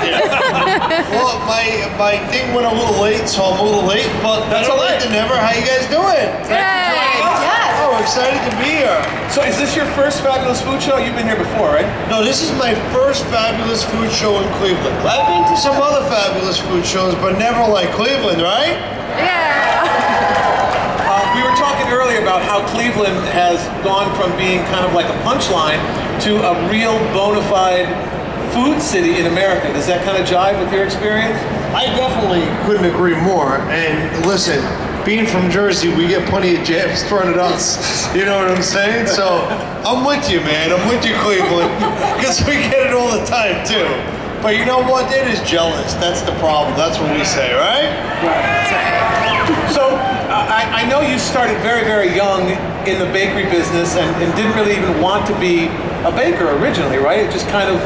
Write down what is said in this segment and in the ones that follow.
there. Well, my thing went a little late, so I'm a little late, but That's better all right. late than never. How you guys doing? Yes. Oh, excited to be here. So is this your first Fabulous Food Show? You've been here before, right? No, this is my first Fabulous Food Show in Cleveland. I've been to some other Fabulous Food shows, but never like Cleveland, right? Yeah. We were talking earlier about how Cleveland has gone from being kind of like a punchline to a real bona fide food city in America. Does that kind of jive with your experience? I definitely couldn't agree more. And listen, being from Jersey, we get plenty of jabs thrown at us. You know what I'm saying? So I'm with you, man. I'm with you, Cleveland, because we get it all the time too. But you know what? They're just jealous. That's the problem. That's what we say, right? So I know you started very, very young in the bakery business and didn't really even want to be a baker originally, right? It just kind of,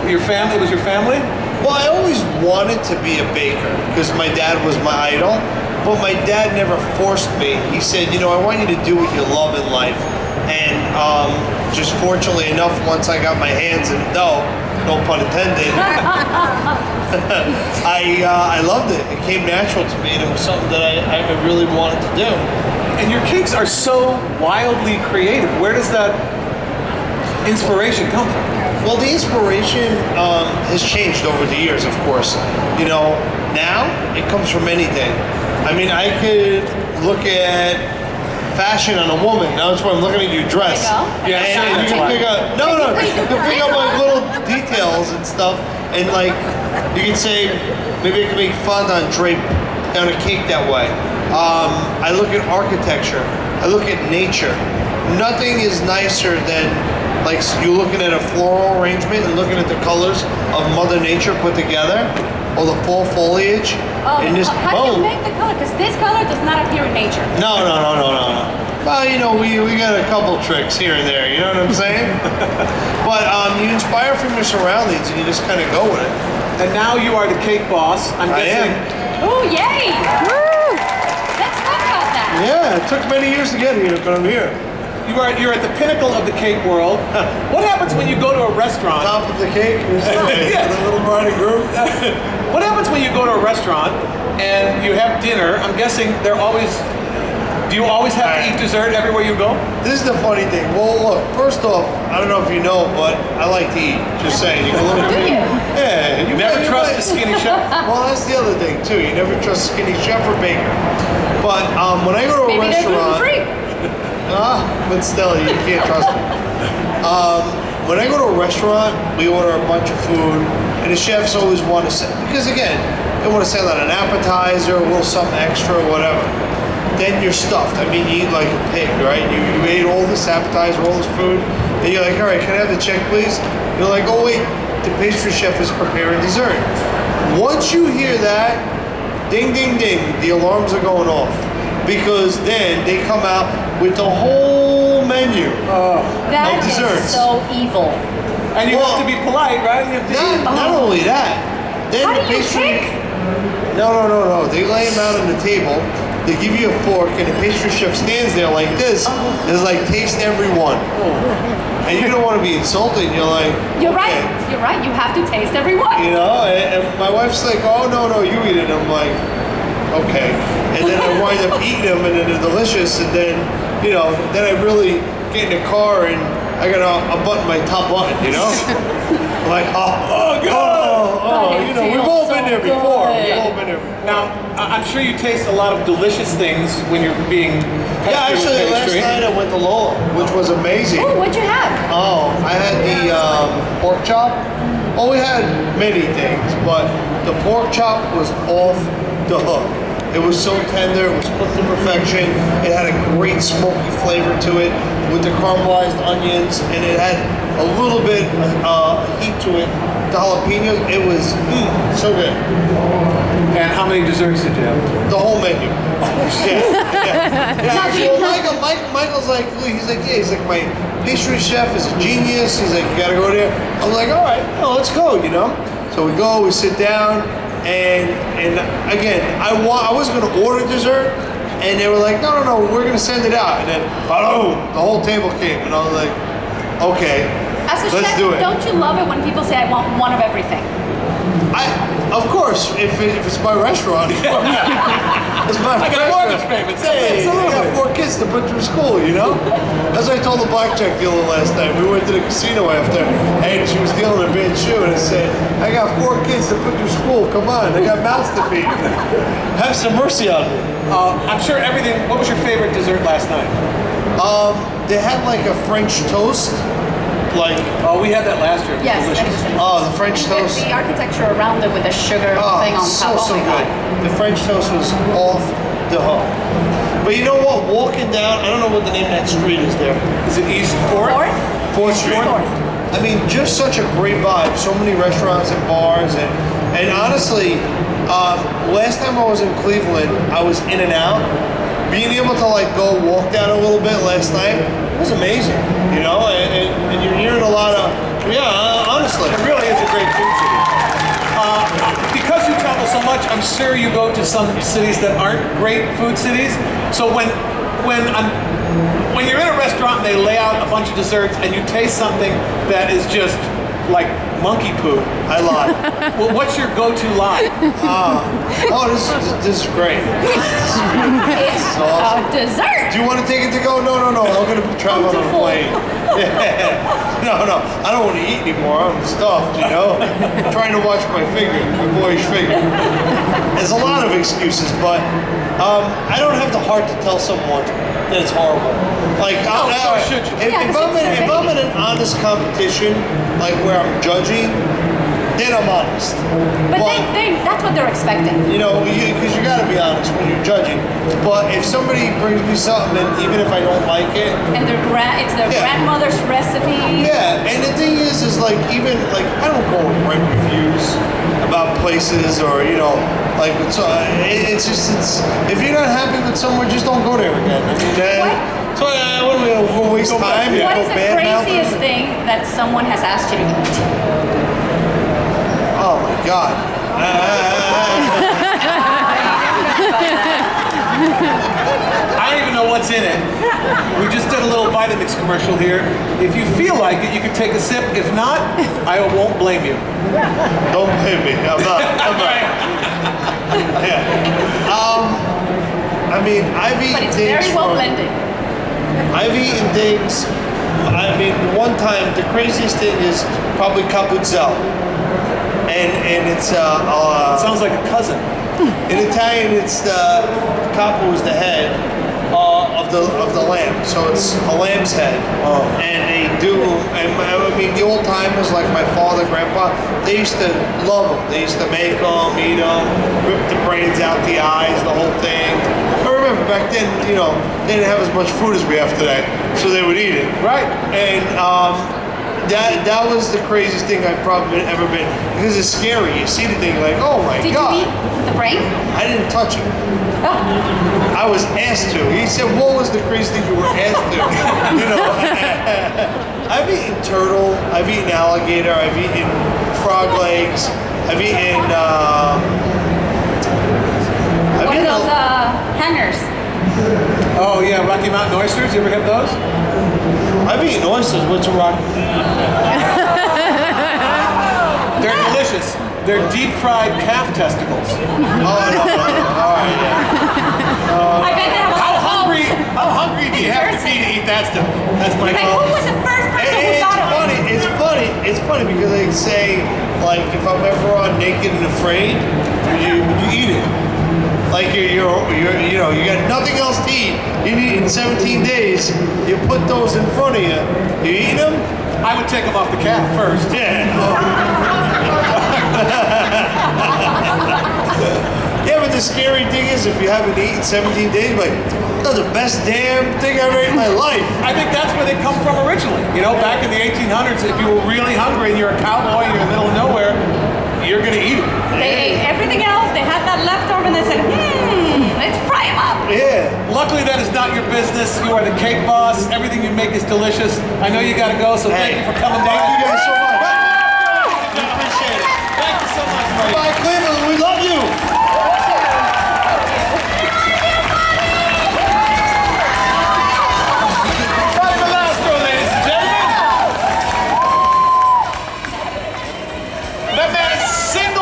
your family, it was your family? Well, I always wanted to be a baker because my dad was my idol, but my dad never forced me. He said, you know, I want you to do what you love in life. And just fortunately enough, once I got my hands in the dough, no pun intended, I loved it. It came natural to me, and it was something that I really wanted to do. And your cakes are so wildly creative. Where does that inspiration come from? Well, the inspiration has changed over the years, of course. You know, now it comes from anything. I mean, I could look at fashion on a woman. Now that's why I'm looking at your dress. There you go. Yeah, And you can pick up, you can pick up like little details and stuff, and like you can say maybe I can make fondant drape down a cake that way. I look at architecture. I look at nature. Nothing is nicer than like you looking at a floral arrangement and looking at the colors of Mother Nature put together, or the fall foliage. And just How do you make the color? Because this color does not appear in nature. No. Well, you know, we got a couple tricks here and there, you know what I'm saying? But you inspire from your surroundings and you just kind of go with it. And now you are the cake boss. I'm guessing. Oh, yay! Woo! Let's talk about that. Yeah, it took many years to get here, but I'm here. You're at the pinnacle of the cake world. What happens when you go to a restaurant? Top of the cake, Yeah. the little bride and groom. What happens when you go to a restaurant and you have dinner? I'm guessing they're always. Do you always have to eat dessert everywhere you go? This is the funny thing. Well, look, first off, I don't know if you know, but I like to eat. Just saying. You can look at Do me. you? Yeah. You never trust a skinny chef. Well, that's the other thing too. You never trust a skinny chef or baker. But when I go to a Maybe they're restaurant, gluten-free. but still, you can't trust them. When I go to a restaurant, we order a bunch of food, and the chefs always want to say, because again, they want to send out an appetizer, a little something extra, or whatever. Then you're stuffed. I mean, you eat like a pig, right? You ate all this appetizer, all this food, and you're like, all right, can I have the check, please? You're like, oh wait, the pastry chef is preparing dessert. Once you hear that, ding, ding, ding, the alarms are going off. Because then they come out with the whole menu That of is desserts. so evil. And you have to be polite, right? You have to eat. Not only that, then How the do you pastry. pick? No. They lay them out on the table. They give you a fork, and the pastry chef stands there like this. It's like taste every one. And you don't want to be insulted. You're like, You're okay. right. You're right. You have to taste every one. You know, and my wife's like, oh no, you eat it. I'm like, okay. And then I wind up eating them, and then they're delicious. And then, you know, then I really get in the car and I gotta unbutton my top button. You know, like, oh God, you know, we've all been there before. We've all been there before. Now, I'm sure you taste a lot of delicious things when you're being pestered Yeah, actually, with last pastry. night I went to Lola, which was amazing. Oh, what'd you have? Oh, I had the pork chop. Oh, we had many things, but the pork chop was off the hook. It was so tender, it was cooked to perfection. It had a great smoky flavor to it with the caramelized onions, and it had a little bit heat to it. The jalapenos, it was so good. And how many desserts did you have? The whole menu. Yeah. do you- Well, Michael's like, he's like, my pastry chef is a genius. He's like, you gotta go there. I'm like, all right, well, let's go, you know? So we go, we sit down, and again, I was gonna order dessert, and they were like, no, we're gonna send it out. And then, boom, the whole table came, and I was like, okay, As a let's chef, do it. don't you love it when people say, I want one of everything? Of course, if it's my restaurant, it's my I got mortgage payments. Hey, I got 4 kids to put through school, you know? As I told the blackjack dealer last night, we went to the casino after, and she was dealing a bad shoe, and I said, I got 4 kids to put through school, come on, I got mouths to feed. Have some mercy on me. I'm sure everything. What was your favorite dessert last night? They had like a French toast, like, Oh, we had that last year. It was Yes, delicious. the French the toast. architecture around it with the sugar thing on so, top. so Oh my good. god. The French toast was off the hook. But you know what? Walking down, I don't know what the name of that street is there. Is it East 4th? 4th Street. I mean, just such a great vibe. So many restaurants and bars, and honestly, last time I was in Cleveland, I was in and out. Being able to like go walk down a little bit last night was amazing. You know, and you're hearing a lot of honestly, It really is a great food city. Because you travel so much, I'm sure you go to some cities that aren't great food cities. So when you're in a restaurant and they lay out a bunch of desserts and you taste something that is just like monkey poo, I lied. well, what's your go-to line? This is great. It's awesome. a dessert. Do you want to take it to go? No. I'm going to be traveling on a plane. No. I don't want to eat anymore. I'm stuffed, you know? Trying to watch my figure, my boyish figure. There's a lot of excuses, but I don't have the heart to tell someone that it's horrible. Like, so should you? If I'm in an honest competition, like where I'm judging, then I'm honest. But that's what they're expecting. You know, because you got to be honest when you're judging. But if somebody brings me something, and even if I don't like it, And it's their grandmother's recipe. yeah. And the thing is like even like I don't go and write reviews about places or like it's if you're not happy with somewhere, just don't go there again. I mean, so what are we gonna go waste time? What Go is the bad mouth? craziest thing that someone has asked you to eat? Oh my God. I don't even know what's in it. We just did a little Vitamix commercial here. If you feel like it, you can take a sip. If not, I won't blame you. Don't blame me. I'm not. Yeah. I mean, I've eaten But it's things very well from- blended. I've eaten things. I mean, one time the craziest thing is probably capuzzel, and it's Sounds like a cousin. in Italian it's the capo is the head of the lamb, so it's a lamb's head. And they do, and I mean the old timers like my father, grandpa, they used to love them. They used to make them, eat them, rip the brains out, the eyes, the whole thing. I remember back then, they didn't have as much food as we have today, so they would eat it. Right. And that was the craziest thing I've probably ever been, because it's scary. You see the thing, you're like, oh my Did God. you eat the brain? I didn't touch it. Oh. I was asked to. He said, what was the craziest thing you were asked to? I've eaten turtle, I've eaten alligator, I've eaten frog legs, I've eaten, What are those hangers? Oh yeah, Rocky Mountain oysters. You ever have those? I've eaten oysters. What's a rock? They're delicious. They're deep fried calf testicles. Oh, no. All right, yeah. I bet they have a How lot of hungry? holes. How hungry do you have to be to eat that stuff? That's my. Like, who was the first person who It's thought of funny. It's funny because they say, like, if I'm ever on Naked and Afraid, would you eat it? Like you got nothing else to eat. You need it in 17 days. You put those in front of you. You eat them? I would take them off the calf first. Yeah. Yeah, but the scary thing is, if you haven't eaten 17 days, like, that's the best damn thing I ever ate in my life. I think that's where they come from originally. Back in the 1800s, if you were really hungry and you're a cowboy and you're in the middle of nowhere, you're gonna eat it. They ate everything else. They had that left over and they said, let's fry them up. Yeah. Luckily, that is not your business. You are the cake boss. Everything you make is delicious. I know you gotta go, so thank you for coming Thank down. you guys so much. We appreciate it. Thank you so much, buddy. Bye, Cleveland. We love you. Valastro, ladies and gentlemen. That man is single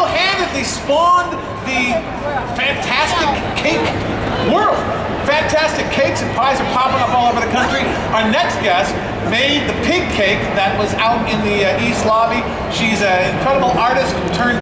spawned the fantastic cake world. Fantastic cakes and pies are popping up all over the country. Our next guest made the pig cake that was out in the East Lobby. She's an incredible artist turned